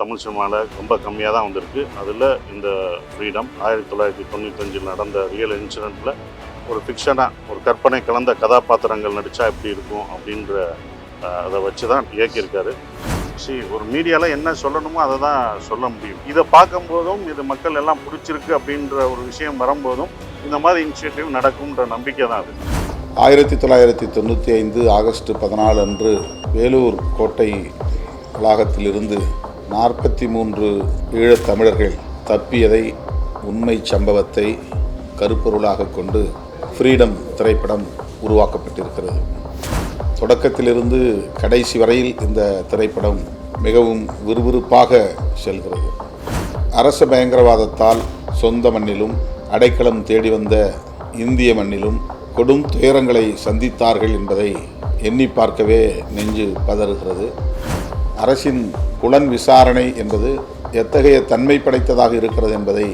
தமிழ் சினிமாவில் ரொம்ப கம்மியாக தான் வந்திருக்கு. அதில் இந்த ஃப்ரீடம் 1995 நடந்த ரியல் இன்சிடெண்ட்டில் ஒரு ஃபிக்ஷனாக ஒரு கற்பனை கலந்த கதாபாத்திரங்கள் நடித்தா எப்படி இருக்கும் அப்படின்ற அதை வச்சு தான் இயக்கியிருக்காரு. ஒரு மீடியாவில் என்ன சொல்லணுமோ அதை தான் சொல்ல முடியும். இதை பார்க்கும்போதும் இது மக்கள் எல்லாம் பிடிச்சிருக்கு அப்படின்ற ஒரு விஷயம் வரும்போதும் இந்த மாதிரி இனிஷியேட்டிவ் நடக்கும்ன்ற நம்பிக்கை தான் அது. 1995 ஆகஸ்ட் 14 அன்று வேலூர் கோட்டை வளாகத்திலிருந்து 43 ஈழத்தமிழர்கள் தப்பியதை உண்மை சம்பவத்தை கருப்பொருளாக கொண்டு ஃப்ரீடம் திரைப்படம் உருவாக்கப்பட்டிருக்கிறது. தொடக்கத்திலிருந்து கடைசி வரையில் இந்த திரைப்படம் மிகவும் விறுவிறுப்பாக செல்கிறது. அரச பயங்கரவாதத்தால் சொந்த மண்ணிலும் அடைக்கலம் தேடி வந்த இந்திய மண்ணிலும் கொடும் துயரங்களை சந்தித்தார்கள் என்பதை எண்ணி பார்க்கவே நெஞ்சு பதறுகிறது. அரசின் புலன் விசாரணை என்பது எத்தகைய தன்மை படைத்ததாக இருக்கிறது என்பதை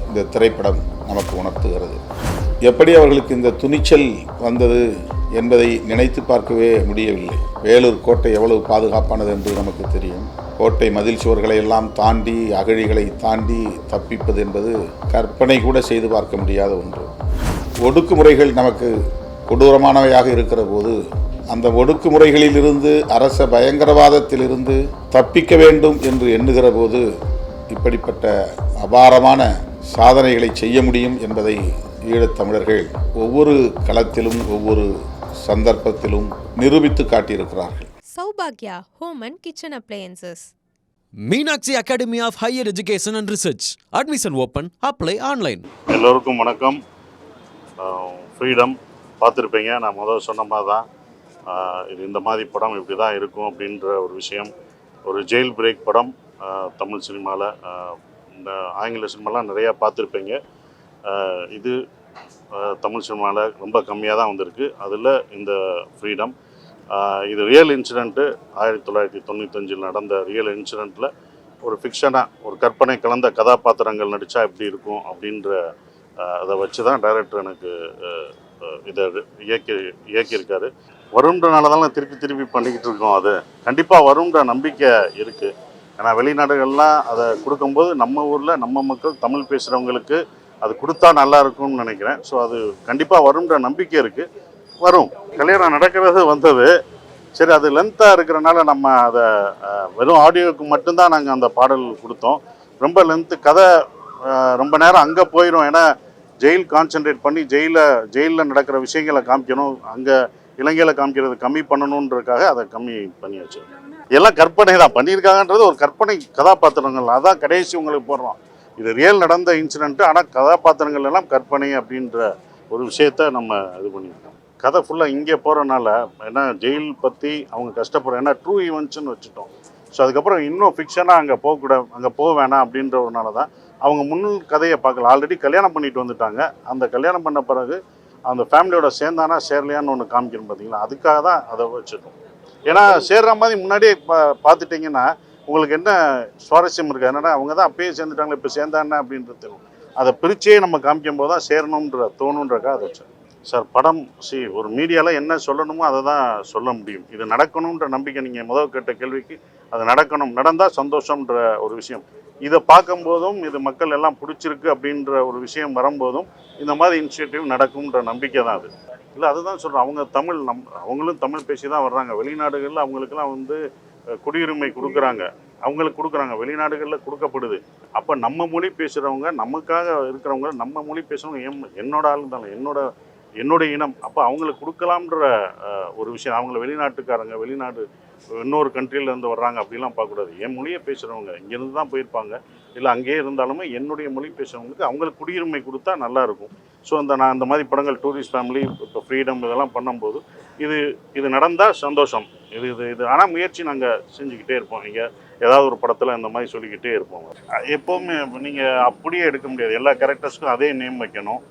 இந்த திரைப்படம் நமக்கு உணர்த்துகிறது. எப்படி அவர்களுக்கு இந்த துணிச்சல் வந்தது என்பதை நினைத்து பார்க்கவே முடியவில்லை. வேலூர் கோட்டை எவ்வளவு பாதுகாப்பானது என்று நமக்கு தெரியும். கோட்டை மதில் சுவர்களை எல்லாம் தாண்டி அகழிகளை தாண்டி தப்பிப்பது என்பது கற்பனை கூட செய்து பார்க்க முடியாத ஒன்று. ஒடுக்குமுறைகள் நமக்கு கொடூரமானவையாக இருக்கிற போது அந்த ஒடுக்குமுறைகளிலிருந்து அரச பயங்கரவாதத்திலிருந்து தப்பிக்க வேண்டும் என்று எண்ணுகிற போது இப்படிப்பட்ட அபாரமான சாதனைகளை செய்ய முடியும் என்பதை ஈழத்தமிழர்கள் ஒவ்வொரு களத்திலும் ஒவ்வொரு சந்தர்ப்பத்திலும் நிரூபித்து காட்டியிருக்கிறார்கள். சௌபாக்யா home and kitchen appliances. Meenakshi academy of higher education and research. Admission open. Apply online. எல்லோருக்கும் வணக்கம். ஃப்ரீடம் பார்த்துருப்பீங்க. நான் முதல்ல சொன்ன மாதிரி தான் இது இந்த மாதிரி படம் இப்படி தான் இருக்கும் அப்படின்ற ஒரு விஷயம். ஒரு ஜெயில் பிரேக் படம் தமிழ் சினிமாவில், இந்த ஆங்கில சினிமாலாம் நிறையா பார்த்துருப்பீங்க. இது தமிழ் சினிமாவில் ரொம்ப கம்மியாக தான் வந்திருக்கு. அதில் இந்த ஃப்ரீடம் இது ரியல் இன்சிடெண்ட்டு 1995 நடந்த ரியல் இன்சிடெண்ட்டில் ஒரு ஃபிக்ஷனாக ஒரு கற்பனை கலந்த கதாபாத்திரங்கள் நடித்தா எப்படி இருக்கும் அப்படின்ற அதை வச்சு தான் டைரக்டர் எனக்கு இதை இயக்கியிருக்காரு. வரும்ன்றனால தான் திருப்பி பண்ணிக்கிட்டு இருக்கோம். அது கண்டிப்பாக வரும்ன்ற நம்பிக்கை இருக்குது. ஏன்னா வெளிநாடுகள்லாம் அதை கொடுக்கும்போது நம்ம ஊரில் நம்ம மக்கள் தமிழ் பேசுகிறவங்களுக்கு அது கொடுத்தா நல்லா இருக்கும்னு நினைக்கிறேன். ஸோ அது கண்டிப்பாக வரும்ன்ற நம்பிக்கை இருக்குது. வரும். கல்யாணம் நடக்கிறது வந்தது. சரி, அது லென்த்தாக இருக்கிறனால நம்ம அதை வெறும் ஆடியோவுக்கு மட்டும்தான் நாங்கள் அந்த பாடல் கொடுத்தோம். ரொம்ப லென்த்து கதை, ரொம்ப நேரம் அங்கே போயிடும். ஏன்னா ஜெயில் கான்சென்ட்ரேட் பண்ணி ஜெயிலில் நடக்கிற விஷயங்களை காமிக்கணும், அங்கே இலங்கையில் காமிக்கிறது கம்மி பண்ணணுன்றதுக்காக அதை கம்மி பண்ணி வச்சு எல்லாம் கற்பனை தான் பண்ணியிருக்காங்கன்றது ஒரு கற்பனை கதாபாத்திரங்கள். அதான் கடைசி உங்களுக்கு போடுறோம். இது ரியல் நடந்த இன்சிடென்ட்டு, ஆனால் கதாபாத்திரங்கள் எல்லாம் கற்பனை அப்படின்ற ஒரு விஷயத்த நம்ம இது பண்ணியிருக்கோம். கதை ஃபுல்லாக இங்கே போகிறனால ஏன்னா ஜெயில் பற்றி அவங்க கஷ்டப்படுறோம். ஏன்னா ட்ரூ ஈவெண்ட்ஸ்னு வச்சுட்டோம். ஸோ அதுக்கப்புறம் இன்னும் ஃபிக்ஷனாக அங்கே போக வேணாம் அப்படின்றதுனால தான் அவங்க முன் கதையை பார்க்கல. ஆல்ரெடி கல்யாணம் பண்ணிட்டு வந்துட்டாங்க. அந்த கல்யாணம் பண்ண பிறகு அந்த ஃபேமிலியோட சேர்ந்தானா சேரலையான்னு ஒன்று காமிக்கணும் பார்த்தீங்களா, அதுக்காக தான் அதை வச்சுட்டோம். ஏன்னா சேர்ற மாதிரி முன்னாடியே பார்த்துட்டிங்கன்னா உங்களுக்கு என்ன சுவாரஸ்யம் இருக்குது. என்னன்னா அவங்க தான் அப்பயே சேர்ந்துட்டாங்களே, இப்போ சேர்ந்தானே அப்படின்றது தெரியும். அதை பிரிச்சே நம்ம காமிக்கும் போது தான் சேரணுன்ற தோணுன்றக்கா அதை வச்சோம். சார் படம் ஒரு மீடியாவில் என்ன சொல்லணுமோ அதை தான் சொல்ல முடியும். இது நடக்கணுன்ற நம்பிக்கை. நீங்கள் முதல் கேட்ட கேள்விக்கு அது நடக்கணும், நடந்தால் சந்தோஷம்ன்ற ஒரு விஷயம். இதை பார்க்கும்போதும் இது மக்கள் எல்லாம் பிடிச்சிருக்கு அப்படின்ற ஒரு விஷயம் வரும்போதும் இந்த மாதிரி இனிஷியேட்டிவ் நடக்கும்ன்ற நம்பிக்கை தான் அது. இல்லை அதுதான் சொல்கிறேன். அவங்க அவங்களும் தமிழ் பேசி தான் வர்றாங்க. வெளிநாடுகளில் அவங்களுக்கெல்லாம் குடியுரிமை கொடுக்குறாங்க, அவங்களுக்கு கொடுக்குறாங்க, வெளிநாடுகளில் கொடுக்கப்படுது. அப்போ நம்ம மொழி பேசுகிறவங்க, நமக்காக இருக்கிறவங்க, நம்ம மொழி பேசுகிறவங்க என்னோட ஆளு தானே, என்னுடைய இனம். அப்போ அவங்களுக்கு கொடுக்கலாம்ன்ற ஒரு விஷயம். அவங்கள வெளிநாடு இன்னொரு கண்ட்ரியிலேருந்து வர்றாங்க அப்படிலாம் பார்க்கக்கூடாது. என் மொழியை பேசுகிறவங்க இங்கேருந்து தான் போயிருப்பாங்க, இல்லை அங்கேயே இருந்தாலுமே என்னுடைய மொழி பேசுகிறவங்களுக்கு அவங்களுக்கு குடியுரிமை கொடுத்தா நல்லாயிருக்கும். ஸோ நான் இந்த மாதிரி படங்கள் டூரிஸ்ட் ஃபேமிலி, இப்போ ஃப்ரீடம் இதெல்லாம் பண்ணும்போது இது நடந்தால் சந்தோஷம். இது ஆனால் முயற்சி நாங்கள் செஞ்சுக்கிட்டே இருப்போம். இங்கே ஏதாவது ஒரு படத்தில் இந்த மாதிரி சொல்லிக்கிட்டே இருப்போம். எப்போவுமே நீங்கள் அப்படியே எடுக்க முடியாது. எல்லா கேரக்டர்ஸ்க்கும் அதே நேம் வைக்கணும்.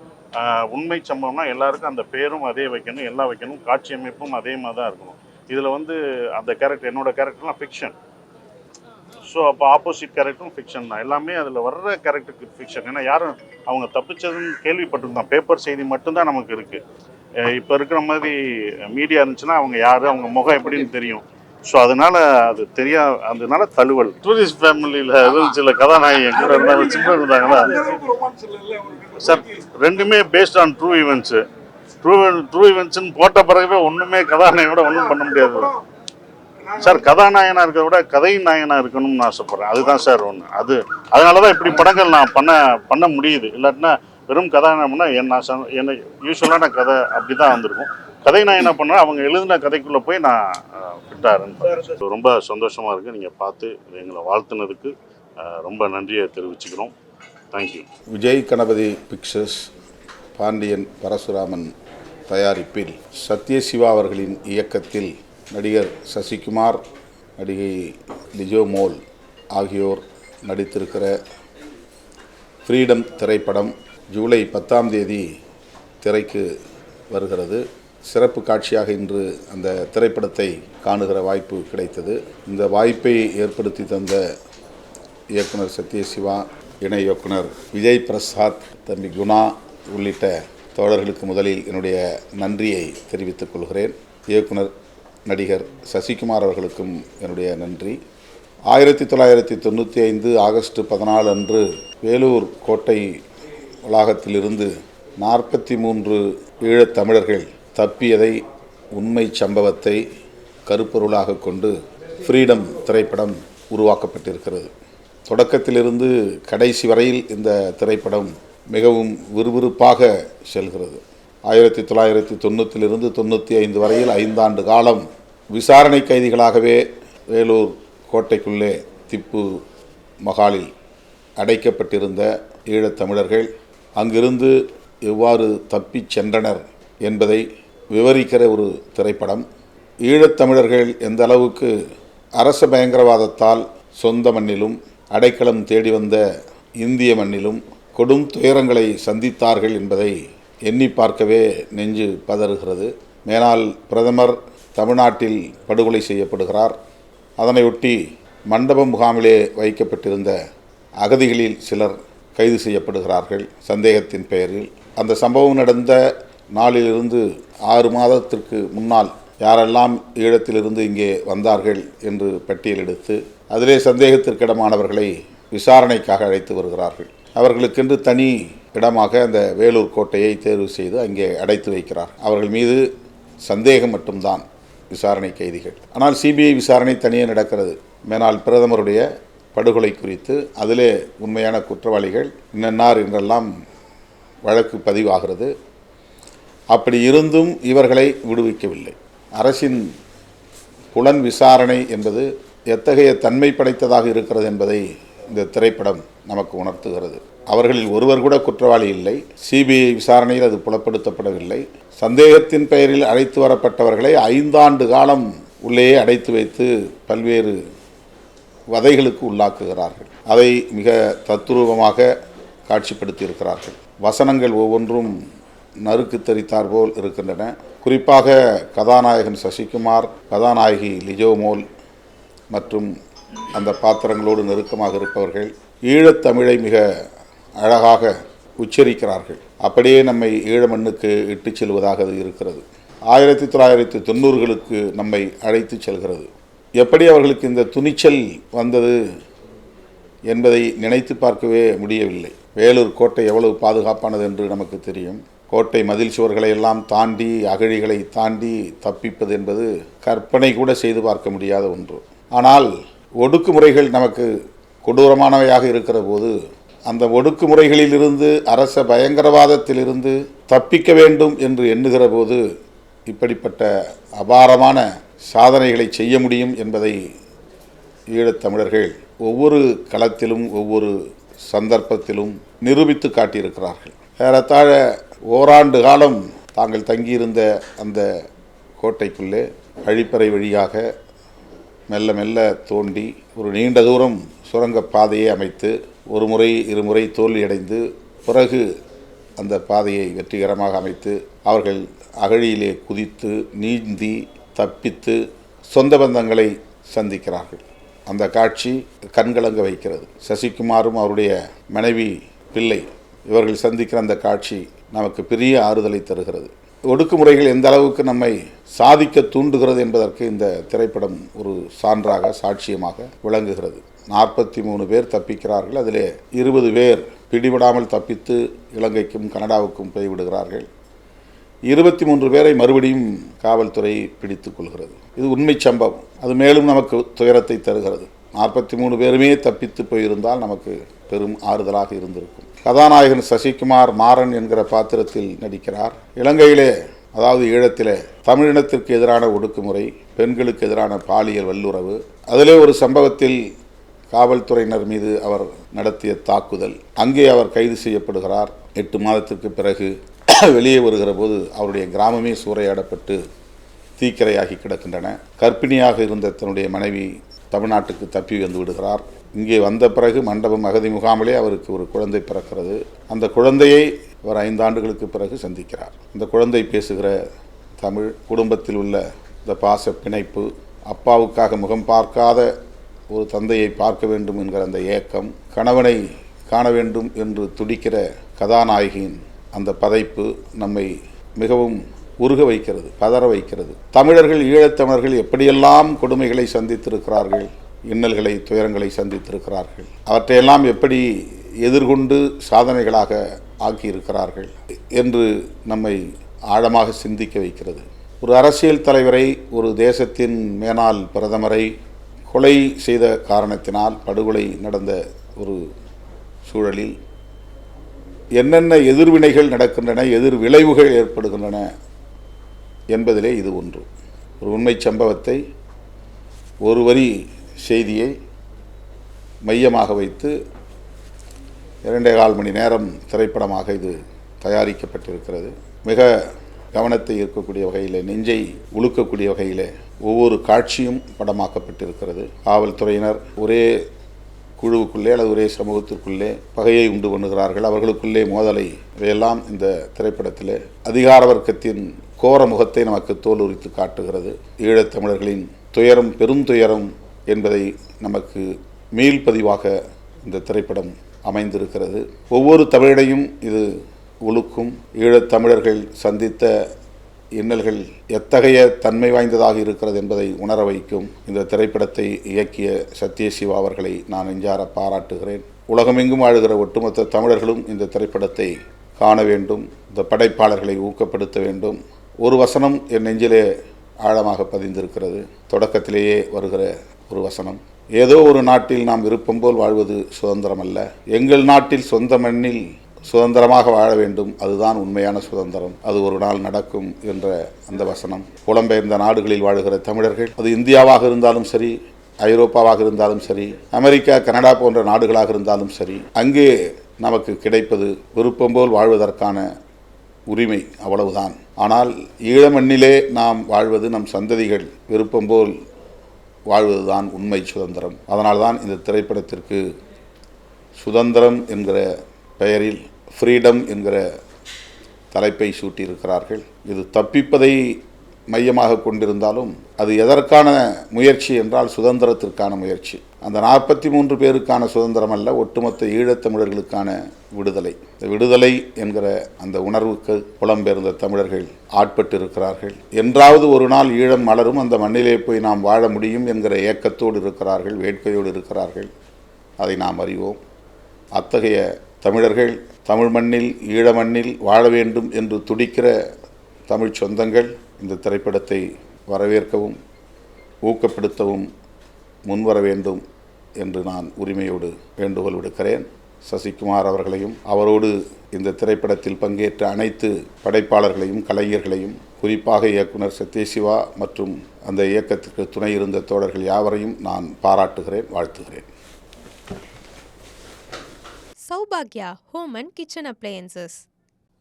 உண்மை சம்பவம்னா எல்லாருக்கும் அந்த பேரும் அதே வைக்கணும், எல்லாம் வைக்கணும். காட்சி அமைப்பும் அதே மாதிரி தான் இருக்கணும். இதில் அந்த கேரக்டர், என்னோட கேரக்டர்லாம் ஃபிக்ஷன். ஸோ அப்போ ஆப்போசிட் கேரக்டரும் ஃபிக்ஷன் தான். எல்லாமே அதில் வர்ற கேரக்டருக்கு ஃபிக்ஷன். ஏன்னா யாரும் அவங்க தப்பிச்சதுன்னு கேள்விப்பட்டிருந்தான். பேப்பர் செய்தி மட்டும்தான் நமக்கு இருக்குது. இப்போ இருக்கிற மாதிரி மீடியா இருந்துச்சுன்னா அவங்க யார், அவங்க முகம் எப்படின்னு தெரியும். ஸோ அதனால அது அதனால தழுவல். டூரிஸ்ட் ஃபேமிலியில் எதுவும் சில கதாநாயகி கூட இருந்தாலும் சின்ன இருந்தாங்களா சார், ரெண்டுமே based on true events. True ஈவெண்ட்ஸ்ன்னு போட்ட பிறகுவே ஒன்றுமே கதாநாயகனோட ஒன்றும் பண்ண முடியாது சார். கதாநாயகனாக இருக்கிறத விட கதை நாயகனாக இருக்கணும்னு ஆசைப்பட்றேன். அதுதான் சார் ஒன்று. அதனால தான் இப்படி படங்கள் நான் பண்ண முடியுது. இல்லாட்டினா வெறும் கதாநாயகம்னா எனக்கு யூஸ்வலான கதை அப்படி தான் வந்திருக்கும். கதை நான் என்ன பண்ணேன், அவங்க எழுதின கதைக்குள்ளே போய் நான் ஃபிட்டாக இருந்தேன். ரொம்ப சந்தோஷமாக இருக்குது. நீங்கள் பார்த்து எங்களை வாழ்த்துனதுக்கு ரொம்ப நன்றியை தெரிவிச்சுக்கிறோம். தேங்க்யூ. விஜய் கணபதி பிக்சர்ஸ், பாண்டியன் பரசுராமன் தயாரிப்பில் சத்யசிவா அவர்களின் இயக்கத்தில் நடிகர் சசிகுமார், நடிகை லிஜோ மோல் ஆகியோர் நடித்திருக்கிற ஃப்ரீடம் திரைப்படம் ஜூலை 10ஆம் தேதி திரைக்கு வருகிறது. சிறப்பு காட்சியாக இன்று அந்த திரைப்படத்தை காணுகிற வாய்ப்பு கிடைத்தது. இந்த வாய்ப்பை ஏற்படுத்தி தந்த இயக்குனர் சத்யசிவா, இணை இயக்குனர் விஜய் பிரசாத், தம்பி குணா உள்ளிட்ட தோழர்களுக்கு முதலில் என்னுடைய நன்றியை தெரிவித்துக் கொள்கிறேன். இயக்குனர் நடிகர் சசிகுமார் அவர்களுக்கும் என்னுடைய நன்றி. 1995 ஆகஸ்ட் 14 அன்று வேலூர் கோட்டை வளாகத்திலிருந்து 43 ஈழத்தமிழர்கள் தப்பியதை, உண்மை சம்பவத்தை கருப்பொருளாக கொண்டு ஃப்ரீடம் திரைப்படம் உருவாக்கப்பட்டிருக்கிறது. தொடக்கத்திலிருந்து கடைசி வரையில் இந்த திரைப்படம் மிகவும் விறுவிறுப்பாக செல்கிறது. 1990 95 வரையில் 5 ஆண்டு காலம் விசாரணை கைதிகளாகவே வேலூர் கோட்டைக்குள்ளே திப்பு மகாலில் அடைக்கப்பட்டிருந்த ஈழத்தமிழர்கள் அங்கிருந்து எவ்வாறு தப்பிச் சென்றனர் என்பதை விவரிக்கிற ஒரு திரைப்படம். ஈழத்தமிழர்கள் எந்த அளவுக்கு அரச பயங்கரவாதத்தால் சொந்த மண்ணிலும் அடைக்கலம் தேடி வந்த இந்திய மண்ணிலும் கொடும் துயரங்களை சந்தித்தார்கள் என்பதை எண்ணி பார்க்கவே நெஞ்சு பதறுகிறது. மேனால் பிரதமர் தமிழ்நாட்டில் படுகொலை செய்யப்படுகிறார். அதனையொட்டி மண்டப முகாமிலே வைக்கப்பட்டிருந்த அகதிகளில் சிலர் கைது செய்யப்படுகிறார்கள் சந்தேகத்தின் பெயரில். அந்த சம்பவம் நடந்த நாளிலிருந்து 6 மாதத்திற்கு முன்னால் யாரெல்லாம் ஈழத்திலிருந்து இங்கே வந்தார்கள் என்று பட்டியலெடுத்து அதிலே சந்தேகத்திற்கிடமானவர்களை விசாரணைக்காக அழைத்து வருகிறார்கள். அவர்களுக்கென்று தனி இடமாக அந்த வேலூர் கோட்டையை தேர்வு செய்து அங்கே அடைத்து வைக்கிறார். அவர்கள் மீது சந்தேகம் மட்டும்தான் விசாரணை கைதிகள். ஆனால் சிபிஐ விசாரணை தனியே நடக்கிறது. மேனால் பிரதமருடைய படுகொலை குறித்து அதிலே உண்மையான குற்றவாளிகள் இன்னன்னார் என்றெல்லாம் வழக்கு பதிவாகிறது. அப்படி இருந்தும் இவர்களை விடுவிக்கவில்லை. அரசின் புலன் விசாரணை என்பது எத்தகைய தன்மை படைத்ததாக இருக்கிறது என்பதை இந்த திரைப்படம் நமக்கு உணர்த்துகிறது. அவர்களில் ஒருவர் கூட குற்றவாளி இல்லை. சிபிஐ விசாரணையில் அது புலப்படுத்தப்படவில்லை. சந்தேகத்தின் பெயரில் அழைத்து வரப்பட்டவர்களை 5 ஆண்டு காலம் உள்ளேயே அடைத்து வைத்து பல்வேறு வதைகளுக்கு உள்ளாக்குகிறார்கள். அதை மிக தத்துரூபமாக காட்சிப்படுத்தியிருக்கிறார்கள். வசனங்கள் ஒவ்வொன்றும் நறுக்கு தெரித்தார் போல் இருக்கின்றன. குறிப்பாக கதாநாயகன் சசிகுமார், கதாநாயகி லிஜோ மோல் மற்றும் அந்த பாத்திரங்களோடு நெருக்கமாக இருப்பவர்கள் ஈழத்தமிழை மிக அழகாக உச்சரிக்கிறார்கள். அப்படியே நம்மை ஈழ மண்ணுக்கு இட்டு செல்வதாக அது இருக்கிறது. 1990களுக்கு நம்மை அழைத்து செல்கிறது. எப்படி அவர்களுக்கு இந்த துணிச்சல் வந்தது என்பதை நினைத்து பார்க்கவே முடியவில்லை. வேலூர் கோட்டை எவ்வளவு பாதுகாப்பானது என்று நமக்கு தெரியும். கோட்டை மதில் சுவர்களை எல்லாம் தாண்டி, அகழிகளை தாண்டி தப்பிப்பது என்பது கற்பனை கூட செய்து பார்க்க முடியாத ஒன்று. ஆனால் ஒடுக்குமுறைகள் நமக்கு கொடூரமானவையாக இருக்கிற போது அந்த ஒடுக்குமுறைகளிலிருந்து, அரச பயங்கரவாதத்திலிருந்து தப்பிக்க வேண்டும் என்று எண்ணுகிற போது இப்படிப்பட்ட அபாரமான சாதனைகளை செய்ய முடியும் என்பதை ஈழத்தமிழர்கள் ஒவ்வொரு களத்திலும் ஒவ்வொரு சந்தர்ப்பத்திலும் நிரூபித்து காட்டியிருக்கிறார்கள். ஏறத்தாழ ஓராண்டு காலம் தாங்கள் தங்கியிருந்த அந்த கோட்டைக்குள்ளே கழிப்பறை வழியாக மெல்ல மெல்ல தோண்டி ஒரு நீண்ட தூரம் சுரங்கப் பாதையை அமைத்து ஒரு முறை இருமுறை தோல்வியடைந்து பிறகு அந்த பாதையை வெற்றிகரமாக அமைத்து அவர்கள் அகழியிலே குதித்து நீந்தி தப்பித்து சொந்த பந்தங்களை சந்திக்கிறார்கள். அந்த காட்சி கண்கலங்க வைக்கிறது. சசிகுமாரும் அவருடைய மனைவி பிள்ளை இவர்கள் சந்திக்கிற அந்த காட்சி நமக்கு பெரிய ஆறுதலை தருகிறது. ஒடுக்குமுறைகள் எந்த அளவுக்கு நம்மை சாதிக்க தூண்டுகிறது என்பதற்கு இந்த திரைப்படம் ஒரு சான்றாக சாட்சியமாக விளங்குகிறது. 43 பேர் தப்பிக்கிறார்கள். அதிலே 20 பேர் பிடிபடாமல் தப்பித்து இலங்கைக்கும் கனடாவுக்கும் போய்விடுகிறார்கள். 23 பேரை மறுபடியும் காவல்துறை பிடித்துக் கொள்கிறது. இது உண்மை சம்பவம். அது மேலும் நமக்கு துயரத்தை தருகிறது. 43 பேருமே தப்பித்து போயிருந்தால் நமக்கு பெரும் ஆறுதலாக இருந்திருக்கும். கதாநாயகன் சசிகுமார் மாறன் என்கிற பாத்திரத்தில் நடிக்கிறார். இலங்கையிலே, அதாவது ஈழத்திலே, தமிழினத்திற்கு எதிரான ஒடுக்குமுறை, பெண்களுக்கு எதிரான பாலியல் வல்லுறவு, அதிலே ஒரு சம்பவத்தில் காவல்துறையினர் மீது அவர் நடத்திய தாக்குதல், அங்கே அவர் கைது செய்யப்படுகிறார். 8 மாதத்திற்கு பிறகு வெளியே வருகிற போது அவருடைய கிராமமே சூறையாடப்பட்டு தீக்கிரையாகி கிடக்கின்றன. கர்ப்பிணியாக இருந்த தன்னுடைய மனைவி தமிழ்நாட்டுக்கு தப்பி வந்து விடுகிறார். இங்கே வந்த பிறகு மண்டபம் அகதி முகாமிலே அவருக்கு ஒரு குழந்தை பிறக்கிறது. அந்த குழந்தையை அவர் 5 ஆண்டுகளுக்கு பிறகு சந்திக்கிறார். அந்த குழந்தை பேசுகிற தமிழ், குடும்பத்தில் உள்ள இந்த பாச பிணைப்பு, அப்பாவுக்காக முகம் பார்க்காத ஒரு தந்தையை பார்க்க வேண்டும் என்கிற அந்த ஏக்கம், கணவனை காண வேண்டும் என்று துடிக்கிற கதாநாயகியின் அந்த பதைப்பு நம்மை மிகவும் உருக வைக்கிறது, பதற வைக்கிறது. தமிழர்கள், ஈழத்தமிழர்கள் எப்படியெல்லாம் கொடுமைகளை சந்தித்திருக்கிறார்கள், இன்னல்களை, துயரங்களை சந்தித்திருக்கிறார்கள், அவற்றையெல்லாம் எப்படி எதிர்கொண்டு சாதனைகளாக ஆக்கியிருக்கிறார்கள் என்று நம்மை ஆழமாக சிந்திக்க வைக்கிறது. ஒரு அரசியல் தலைவரை, ஒரு தேசத்தின் மேனாள் பிரதமரை கொலை செய்த காரணத்தினால், படுகொலை நடந்த ஒரு சூழலில் என்னென்ன எதிர்வினைகள் நடக்கின்றன, எதிர் விளைவுகள் ஏற்படுகின்றன என்பதிலே இது ஒன்று. ஒரு உண்மை சம்பவத்தை, ஒரு வரி செய்தியை மையமாக வைத்து 2.25 மணி நேரம் திரைப்படமாக இது தயாரிக்கப்பட்டிருக்கிறது. மிக கவனத்தை ஈர்க்கக்கூடிய வகையில், நெஞ்சை உழுக்கக்கூடிய வகையில் ஒவ்வொரு காட்சியும் படமாக்கப்பட்டிருக்கிறது. காவல்துறையினர் ஒரே குழுவுக்குள்ளே அல்லது ஒரே சமூகத்திற்குள்ளே பகையை உண்டு பண்ணுகிறார்கள், அவர்களுக்குள்ளே மோதலை, இவையெல்லாம் இந்த திரைப்படத்தில் அதிகார வர்க்கத்தின் கோர முகத்தை நமக்கு தோல் உரித்து காட்டுகிறது. ஈழத்தமிழர்களின் துயரம் பெரும் துயரம் என்பதை நமக்கு மீள்பதிவாக இந்த திரைப்படம் அமைந்திருக்கிறது. ஒவ்வொரு தமிழனையும் இது உழுக்கும். ஈழத்தமிழர்கள் சந்தித்த இன்னல்கள் எத்தகைய தன்மை வாய்ந்ததாக இருக்கிறது என்பதை உணர வைக்கும். இந்த திரைப்படத்தை இயக்கிய சத்யசிவா அவர்களை நான் நெஞ்சார பாராட்டுகிறேன். உலகமெங்கும் வாழுகிற ஒட்டுமொத்த தமிழர்களும் இந்த திரைப்படத்தை காண வேண்டும். இந்த படைப்பாளர்களை ஊக்கப்படுத்த வேண்டும். ஒரு வசனம் என் நெஞ்சிலே ஆழமாக பதிந்திருக்கிறது. தொடக்கத்திலேயே வருகிற ஒரு வசனம், ஏதோ ஒரு நாட்டில் நாம் விருப்பம் போல் வாழ்வது சுதந்திரம் அல்ல, எங்கள் நாட்டில் சொந்த மண்ணில் சுதந்திரமாக வாழ வேண்டும், அதுதான் உண்மையான சுதந்திரம், அது ஒரு நாள் நடக்கும் என்ற அந்த வசனம். புலம்பெயர்ந்த நாடுகளில் வாழுகிற தமிழர்கள், அது இந்தியாவாக இருந்தாலும் சரி, ஐரோப்பாவாக இருந்தாலும் சரி, அமெரிக்கா, கனடா போன்ற நாடுகளாக இருந்தாலும் சரி, அங்கே நமக்கு கிடைப்பது விருப்பம் போல் வாழ்வதற்கான உரிமை, அவ்வளவுதான். ஆனால் ஈழமண்ணிலே நாம் வாழ்வது, நம் சந்ததிகள் விருப்பம் போல் வாழ்வதுதான் உண்மை சுதந்திரம். அதனால்தான் இந்த திரைப்படத்திற்கு சுதந்திரம் என்கிற பெயரில் ஃப்ரீடம் என்கிற தலைப்பை சூட்டியிருக்கிறார்கள். இது தப்பிப்பதை மையமாக கொண்டிருந்தாலும் அது எதற்கான முயற்சி என்றால் சுதந்திரத்திற்கான முயற்சி. அந்த 43 பேருக்கான சுதந்திரம் அல்ல, ஒட்டுமொத்த ஈழத்தமிழர்களுக்கான விடுதலை. இந்த விடுதலை என்கிற அந்த உணர்வுக்கு புலம்பெயர்ந்த தமிழர்கள் ஆட்பட்டிருக்கிறார்கள். என்றாவது ஒரு நாள் ஈழம் மலரும், அந்த மண்ணிலே போய் நாம் வாழ முடியும் என்கிற ஏக்கத்தோடு இருக்கிறார்கள், வேட்கையோடு இருக்கிறார்கள். அதை நாம் அறிவோம். அத்தகைய தமிழர்கள் தமிழ் மண்ணில், ஈழ மண்ணில் வாழ வேண்டும் என்று துடிக்கிற தமிழ் சொந்தங்கள் இந்த திரைப்படத்தை வரவேற்கவும் ஊக்கப்படுத்தவும் முன்வர வேண்டும் என்று நான் உரிமையோடு வேண்டுகோள் விடுக்கிறேன். சசிகுமார் அவர்களையும் அவரோடு இந்த திரைப்படத்தில் பங்கேற்ற அனைத்து படைப்பாளர்களையும் கலைஞர்களையும், குறிப்பாக இயக்குனர் சத்யசிவா மற்றும் அந்த இயக்கத்திற்கு துணை இருந்த தோழர்கள் யாவரையும் நான் பாராட்டுகிறேன், வாழ்த்துகிறேன். Saubhagya Home and Kitchen Appliances.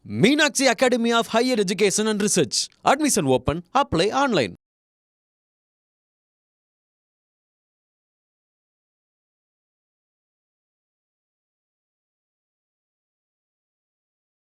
Meenakshi Academy of Higher Education and Research. Admission open. Apply online.